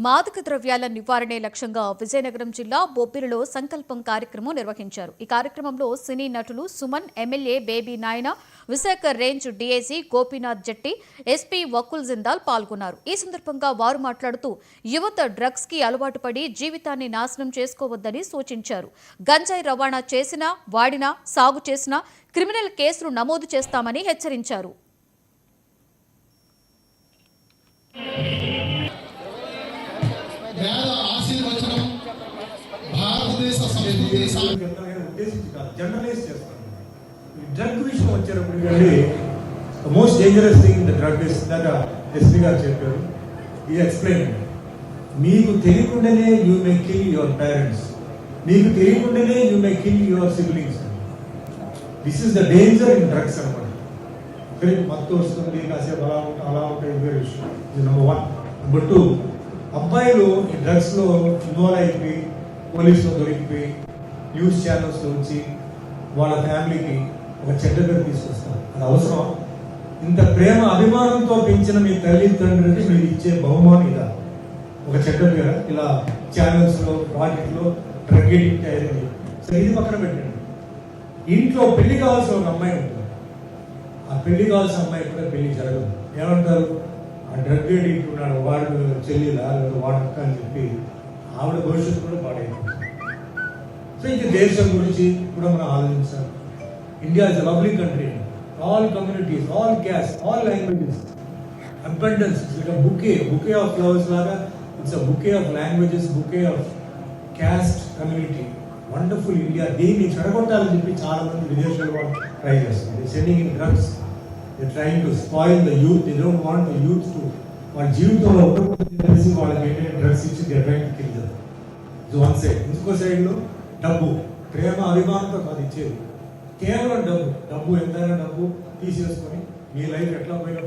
మాదక ద్రవ్యాల నివారణే లక్ష్యంగా విజయనగరం జిల్లా బొబ్బిలిలో సంకల్పం కార్యక్రమం నిర్వహించారు. ఈ కార్యక్రమంలో సినీ నటులు Suman, MLA Baby Nayana, Visakha range DIG Gopinath Jatti, SP Vakul Jindal పాల్గొన్నారు. ఈ సందర్భంగా వారు మాట్లాడుతూ యువత డ్రగ్స్ కి అలవాటు పడి జీవితాన్ని నాశనం చేసుకోవద్దని సూచించారు. గంజాయి రవాణా చేసినా, వాడినా, సాగు చేసినా క్రిమినల్ కేసులు నమోదు చేస్తామని హెచ్చరించారు. డ్రగ్ విషయం వచ్చేటప్పటికండి most dangerous thing the drug is దాకా ఎస్పీ గారు చెప్పారు. ఇది ఎక్స్ప్లెయిన్. మీకు తెలియకుండానే you may kill your parents, మీకు తెలియకుండానే you may kill your siblings. This is the danger in drugs అనమాట. మత్తు వస్తుంది, కాసేపు అలా ఉంటాయి, వేరే విషయం. ఇది నెంబర్ 1. నెంబర్ 2, అబ్బాయిలు ఈ డ్రగ్స్లో ఇన్వాల్వ్ అయిపోయి పోలీసులో దొరికిపోయి న్యూస్ ఛానల్స్లో వచ్చి వాళ్ళ ఫ్యామిలీకి ఒక చెడ్డ పేరు తీసుకొస్తారు. అది అవసరం? ఇంత ప్రేమ అభిమానంతో పెంచిన మీ తల్లిదండ్రులకి మీరు ఇచ్చే బహుమానం ఇదా? ఒక చెడ్డ పేరు ఇలా ఛానల్స్లో వాటిలో డ్రగ్ ఎడిక్ట్ అయ్యేది. సో ఇది పక్కన పెట్టండి. ఇంట్లో పెళ్లి కావాల్సిన ఒక అమ్మాయి ఉంటుంది. ఆ పెళ్లి కావాల్సిన అమ్మాయి కూడా పెళ్లి జరగదు. ఏమంటారు? ఆ డ్రగ్ ఎడిక్ట్ ఉన్నాడు, వాడు చెల్లిలా వాడక్క అని చెప్పి ఆవిడ భవిష్యత్తు కూడా పాడైపోతుంది. సో ఇంక దేశం గురించి కూడా మనం ఆలోచించాలి. India is a lovely country. All communities, all caste, all languages, abundance. It's like bouquet of flowers లాగా. It's a bouquet of languages, bouquet of caste community. Wonderful India. దీన్ని చెడగొట్టాలని చెప్పి చాలా మంది విదేశాల వాళ్ళు ట్రై చేస్తున్నారు. Sending in drugs. They trying to spoil the youth. They don't want the youth to వాళ్ళ జీవితంలో తెలిసి వాళ్ళకి ఏంటంటే డ్రగ్స్ ఇచ్చి they trying to kill them. ఇది వన్ సైడ్. ఇంకో సైడ్లో డబ్బు, ప్రేమ అభిమానంతో కాదు ఇచ్చేది, కేవలం డబ్బు. ఎంతైనా డబ్బు తీసేసుకొని మీ లైఫ్ ఎట్లా పోయినా